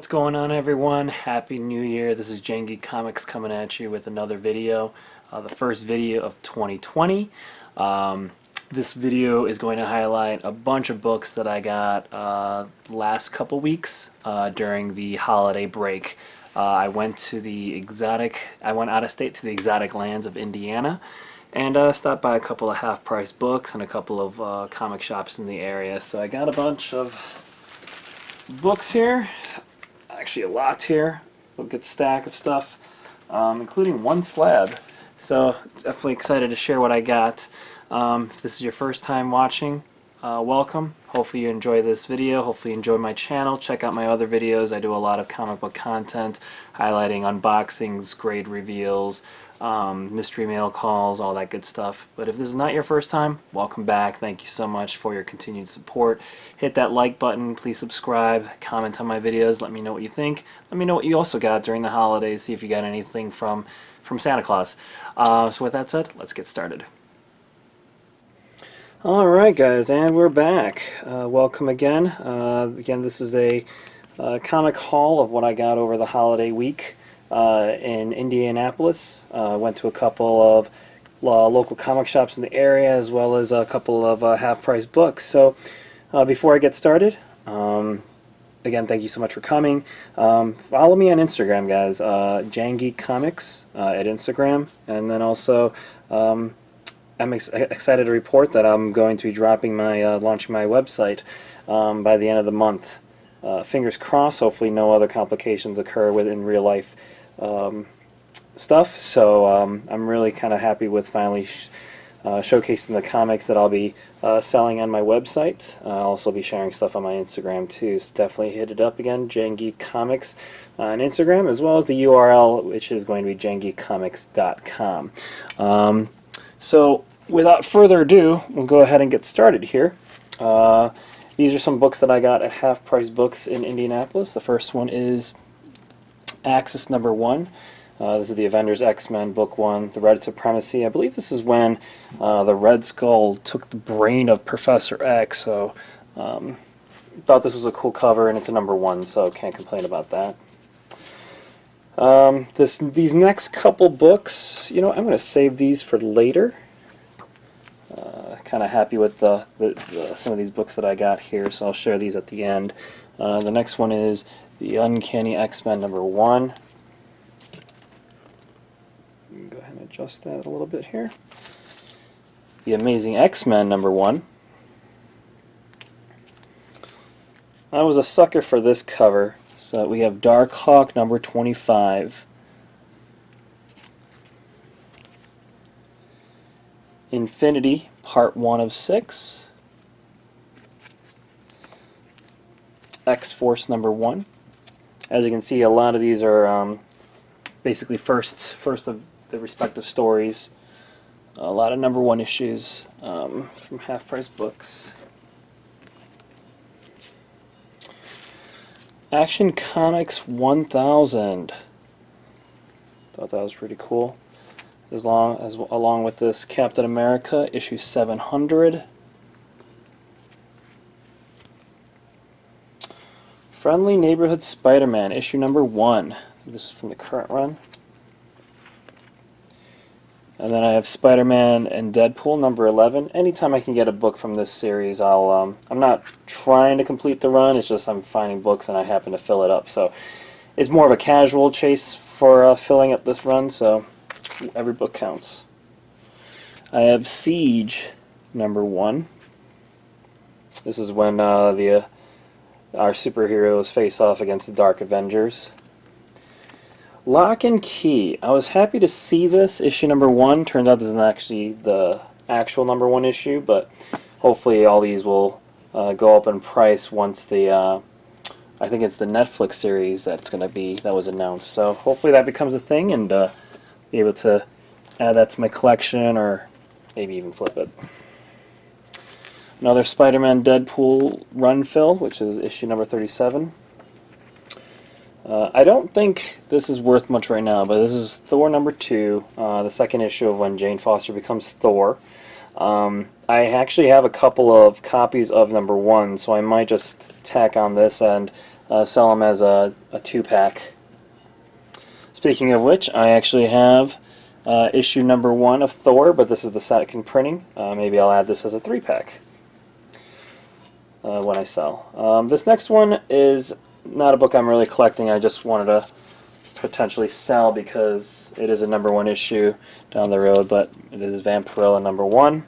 going on, everyone? Happy New Year. This is Jangy Comics coming at you with another video, the first video of 2020. This video is going to highlight a bunch of books that I got last couple weeks during the holiday break. I went out of state to the exotic lands of Indiana and stopped by a couple of half-price books and a couple of comic shops in the area. So I got a bunch of books here. Actually a lot here, a good stack of stuff, including one slab. So definitely excited to share what I got. If this is your first time watching, welcome. Hopefully you enjoy this video. Hopefully you enjoy my channel. Check out my other videos. I do a lot of comic book content highlighting unboxings, grade reveals, mystery mail calls, all that good stuff. But if this is not your first time, welcome back. Thank you so much for your continued support. Hit that like button. Please subscribe. Comment on my videos. Let me know what you think. Let me know what you also got during the holidays. See if you got anything from Santa Claus. So with that said, let's get started. Alright guys, and we're back. Welcome again. Again, this is a comic haul of what I got over the holiday week in Indianapolis. Went to a couple of local comic shops in the area, as well as a couple of half-price books. So before I get started, again, thank you so much for coming. Follow me on Instagram, guys. Jangy Comics at Instagram, and then also I'm excited to report that I'm going to be dropping my launching my website by the end of the month. Fingers crossed. Hopefully, no other complications occur within real life stuff. So I'm really kind of happy with finally showcasing the comics that I'll be selling on my website. I'll also be sharing stuff on my Instagram too. So definitely hit it up again, Jangy Comics on Instagram, as well as the URL, which is going to be jangycomics.com. So without further ado, we'll go ahead and get started here. These are some books that I got at Half Price Books in Indianapolis. The first one is Axis #1. This is the Avengers X-Men Book 1, The Red Supremacy. I believe this is when the Red Skull took the brain of Professor X, so thought this was a cool cover, and it's a #1, so can't complain about that. These next couple books, you know, I'm going to save these for later. Kind of happy with some of these books that I got here, so I'll share these at the end. The next one is The Uncanny X-Men #1. Go ahead and adjust that a little bit here. The Amazing X-Men #1. I was a sucker for this cover. So we have Darkhawk #25. Infinity, Part 1 of 6. X-Force #1. As you can see, a lot of these are basically first of the respective stories. A lot of #1 issues from Half Price Books. Action Comics 1000. Thought that was pretty cool. Along with this, Captain America issue 700. Friendly Neighborhood Spider-Man issue #1. I think this is from the current run. And then I have Spider-Man and Deadpool #11. Anytime I can get a book from this series, I'm not trying to complete the run, it's just I'm finding books and I happen to fill it up. So it's more of a casual chase for filling up this run, so every book counts. I have Siege #1. This is when our superheroes face off against the Dark Avengers. Lock and Key. I was happy to see this issue #1. Turns out this isn't actually the actual #1 issue, but hopefully all these will go up in price once the I think it's the Netflix series that was announced. So hopefully that becomes a thing, and be able to add that to my collection, or maybe even flip it. Another Spider-Man Deadpool run fill, which is issue #37. I don't think this is worth much right now, but this is Thor #2, the second issue of when Jane Foster becomes Thor. I actually have a couple of copies of #1, so I might just tack on this and sell them as a 2-pack. Speaking of which, I actually have issue number 1 of Thor, but this is the second printing. Maybe I'll add this as a 3-pack when I sell. This next one is not a book I'm really collecting. I just wanted to potentially sell because it is a number 1 issue down the road, but it is Vampirella number 1.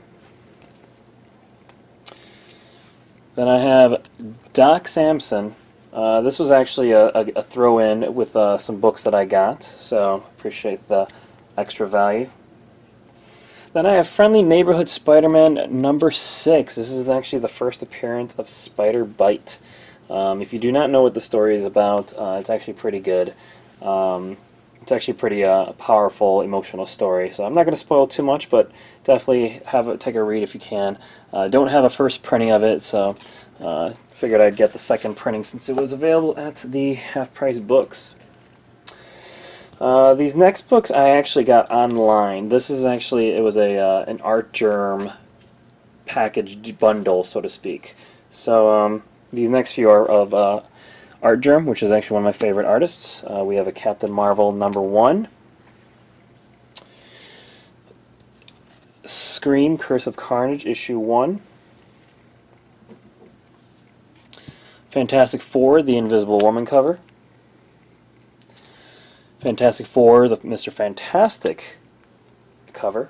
Then I have Doc Samson. This was actually a throw-in with some books that I got, so appreciate the extra value. Then I have Friendly Neighborhood Spider-Man number 6. This is actually the first appearance of Spider Bite. If you do not know what the story is about, it's actually pretty good. It's actually pretty powerful, emotional story. So I'm not going to spoil too much, but definitely take a read if you can. Don't have a first printing of it, so figured I'd get the second printing since it was available at the half-price books. These next books I actually got online. This is actually, it was an Art Germ packaged bundle, so to speak. So these next few are of Art Germ, which is actually one of my favorite artists. We have a Captain Marvel number 1. Scream, Curse of Carnage, issue 1. Fantastic Four, the Invisible Woman cover. Fantastic Four, the Mr. Fantastic cover.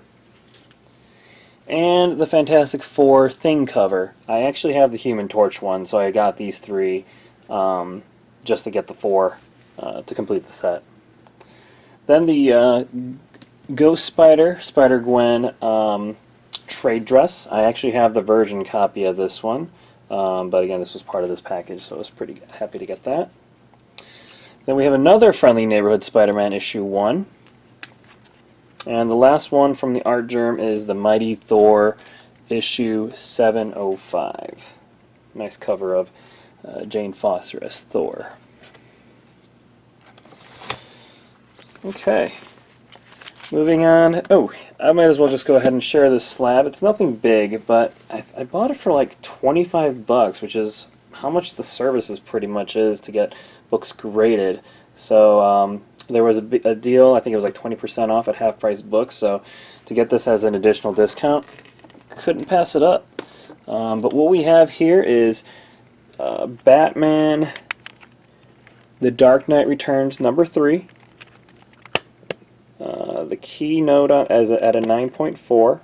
And the Fantastic Four Thing cover. I actually have the Human Torch one, so I got these 3 just to get the 4 to complete the set. Then the Ghost Spider, Spider-Gwen trade dress. I actually have the version copy of this one, but again, this was part of this package, so I was pretty happy to get that. Then we have another Friendly Neighborhood Spider-Man issue 1. And the last one from the Art Germ is the Mighty Thor issue 705. Nice cover of Jane Foster as Thor. Okay, moving on. Oh, I might as well just go ahead and share this slab. It's nothing big, but I bought it for like 25 bucks, which is how much the services pretty much is to get books graded. So there was a deal, I think it was like 20% off at half-price books, so to get this as an additional discount, couldn't pass it up. But what we have here is Batman, The Dark Knight Returns number 3. The keynote at a 9.4.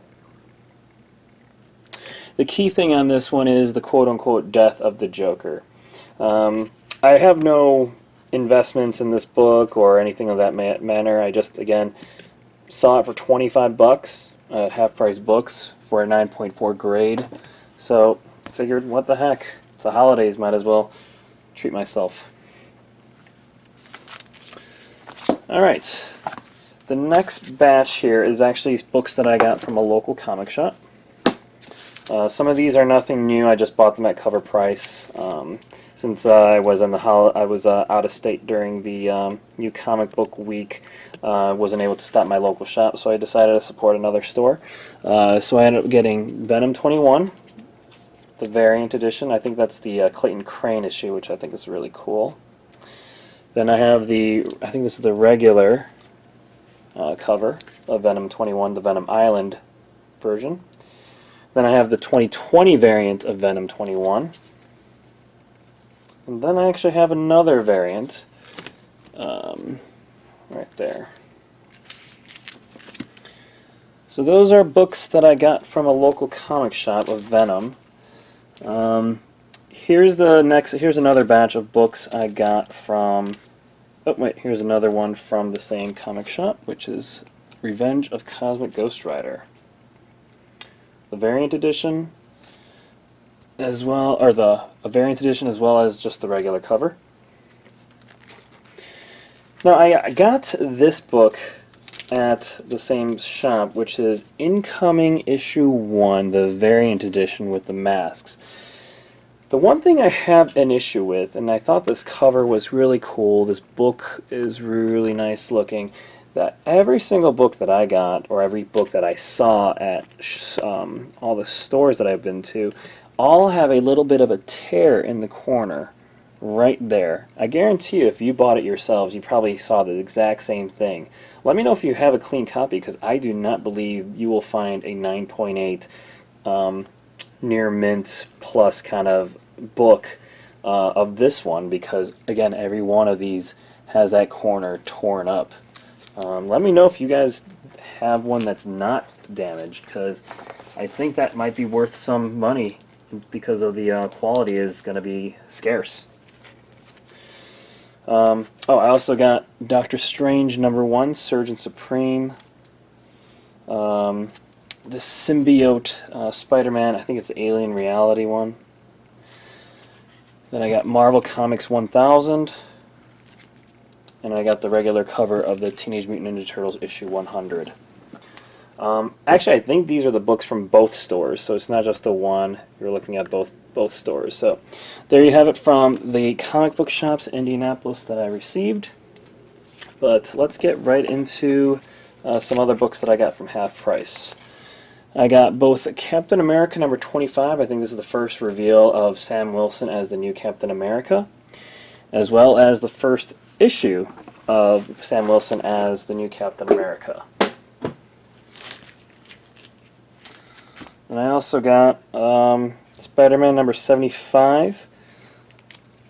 The key thing on this one is the quote-unquote death of the Joker. I have no investments in this book or anything of that manner. I just, again, saw it for 25 bucks at half-price books for a 9.4 grade. So figured, what the heck? It's the holidays, might as well treat myself. Alright, the next batch here is actually books that I got from a local comic shop. Some of these are nothing new. I just bought them at cover price. Since I was out of state during the new comic book week, wasn't able to stop my local shop, so I decided to support another store. So I ended up getting Venom 21, the variant edition. I think that's the Clayton Crane issue, which I think is really cool. Then I have I think this is the regular cover of Venom 21, the Venom Island version. Then I have the 2020 variant of Venom 21. And then I actually have another variant right there. So those are books that I got from a local comic shop of Venom. Here's another batch of books I got from, oh wait, here's another one from the same comic shop, which is Revenge of Cosmic Ghost Rider. The variant edition as well, or a variant edition as well as just the regular cover. Now I got this book at the same shop, which is Incoming Issue 1, the variant edition with the masks. The one thing I have an issue with, and I thought this cover was really cool, this book is really nice looking, that every single book that I got, or every book that I saw at all the stores that I've been to, all have a little bit of a tear in the corner right there. I guarantee you if you bought it yourselves, you probably saw the exact same thing. Let me know if you have a clean copy, because I do not believe you will find a 9.8 near mint plus kind of book of this one, because again, every one of these has that corner torn up. Let me know if you guys have one that's not damaged, because I think that might be worth some money, because of the quality is going to be scarce. Oh, I also got Doctor Strange #1, Surgeon Supreme. The Symbiote Spider-Man, I think it's the Alien Reality one. Then I got Marvel Comics 1000. And I got the regular cover of the Teenage Mutant Ninja Turtles issue 100. Actually, I think these are the books from both stores, so it's not just the one. You're looking at both stores. So there you have it from the comic book shops in Indianapolis that I received. But let's get right into some other books that I got from half price. I got both Captain America #25. I think this is the first reveal of Sam Wilson as the new Captain America, as well as the first issue of Sam Wilson as the new Captain America. And I also got Spider-Man #75,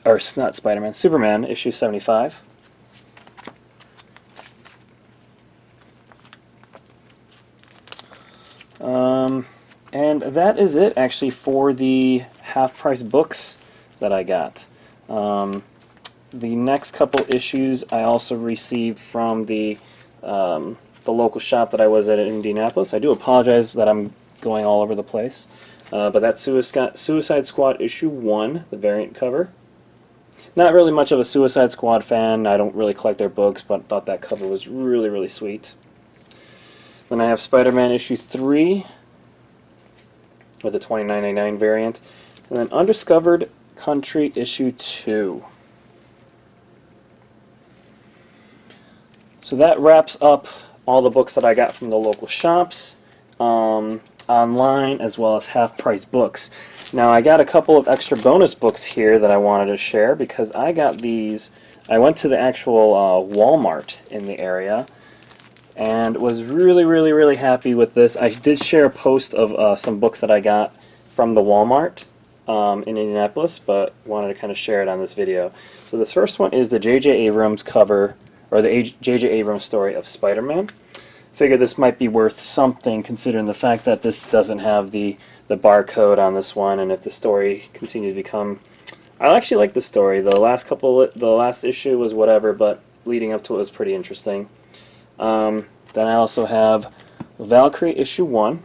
or not Spider-Man, Superman issue 75. And that is it actually for the half-price books that I got. The next couple issues I also received from the local shop that I was at in Indianapolis. I do apologize that I'm going all over the place. But that's Suicide Squad issue 1, the variant cover. Not really much of a Suicide Squad fan. I don't really collect their books, but thought that cover was really, really sweet. Then I have Spider-Man issue 3 with the $29.99 variant. And then Undiscovered Country issue 2. So that wraps up all the books that I got from the local shops, online, as well as half-price books. Now I got a couple of extra bonus books here that I wanted to share, because I got these. I went to the actual Wal-Mart in the area and was really, really, really happy with this. I did share a post of some books that I got from the Wal-Mart in Indianapolis, but wanted to kind of share it on this video. So this first one is the J.J. Abrams cover, or the J.J. Abrams story of Spider-Man. Figured this might be worth something, considering the fact that this doesn't have the barcode on this one, and if the story continues to become... I actually like the story. The last issue was whatever, but leading up to it was pretty interesting. Then I also have Valkyrie issue 1.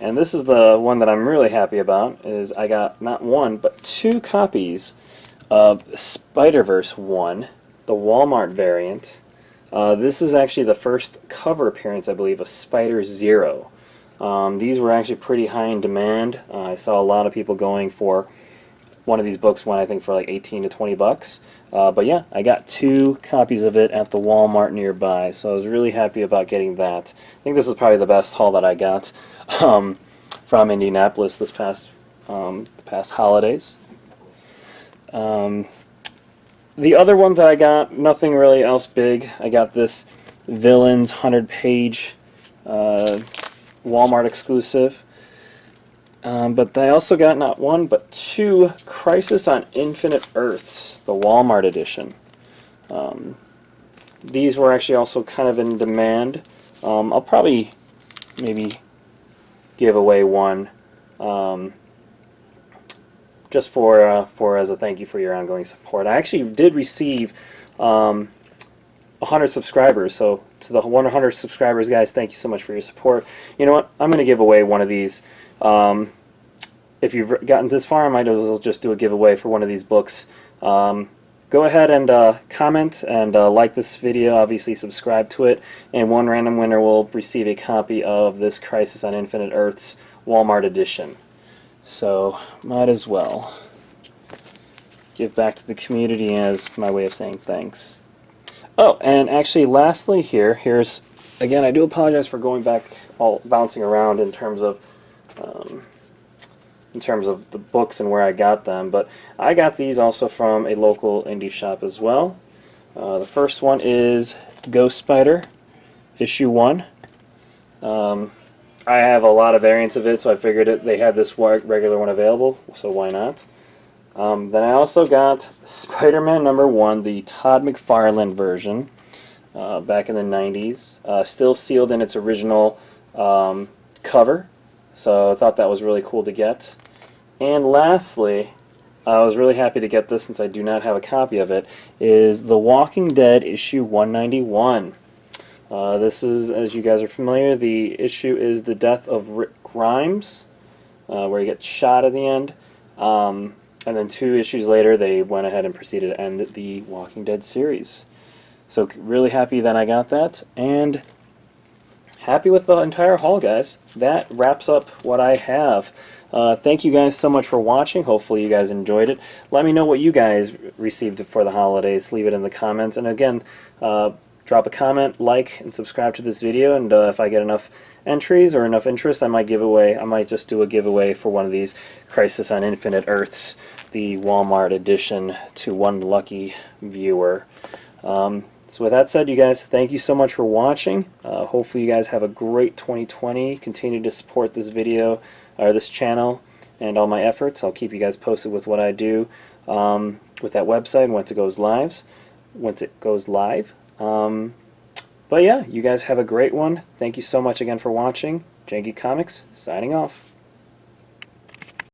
And this is the one that I'm really happy about, is I got not one, but 2 copies of Spider-Verse 1, the Wal-Mart variant. This is actually the first cover appearance, I believe, of Spider-Zero. These were actually pretty high in demand. I saw a lot of people going for one of these books, I think for like 18 to 20 bucks. But yeah, I got 2 copies of it at the Walmart nearby, so I was really happy about getting that. I think this is probably the best haul that I got from Indianapolis this past holidays. The other ones that I got, nothing really else big. I got this Villains 100-page Walmart exclusive. But I also got not one, but 2 Crisis on Infinite Earths, the Walmart edition. These were actually also kind of in demand. I'll probably maybe give away one just for as a thank you for your ongoing support. I actually did receive 100 subscribers, so to the 100 subscribers, guys, thank you so much for your support. You know what? I'm going to give away one of these. If you've gotten this far, I might as well just do a giveaway for one of these books. Go ahead and comment and like this video, obviously subscribe to it, and one random winner will receive a copy of this Crisis on Infinite Earths Walmart edition. So, might as well give back to the community as my way of saying thanks. Oh, and actually lastly here's, again, I do apologize for going back, all bouncing around in terms of in terms of the books and where I got them, but I got these also from a local indie shop as well. The first one is Ghost Spider, issue 1. I have a lot of variants of it, so I figured they had this regular one available, so why not? Then I also got Spider-Man #1, the Todd McFarlane version, back in the 90s, still sealed in its original cover, so I thought that was really cool to get. And lastly, I was really happy to get this since I do not have a copy of it, is The Walking Dead issue 191. This is, as you guys are familiar, the issue is the death of Rick Grimes, where he gets shot at the end. And then 2 issues later, they went ahead and proceeded to end the Walking Dead series. So really happy that I got that, and happy with the entire haul, guys. That wraps up what I have. Thank you guys so much for watching. Hopefully you guys enjoyed it. Let me know what you guys received for the holidays. Leave it in the comments. And again, drop a comment, like, and subscribe to this video. And if I get enough entries or enough interest, I might just do a giveaway for one of these Crisis on Infinite Earths, the Wal-Mart edition, to one lucky viewer. So with that said, you guys, thank you so much for watching. Hopefully you guys have a great 2020. Continue to support this video, or this channel, and all my efforts. I'll keep you guys posted with what I do with that website and once it goes live. But yeah, you guys have a great one. Thank you so much again for watching. Janky Comics, signing off.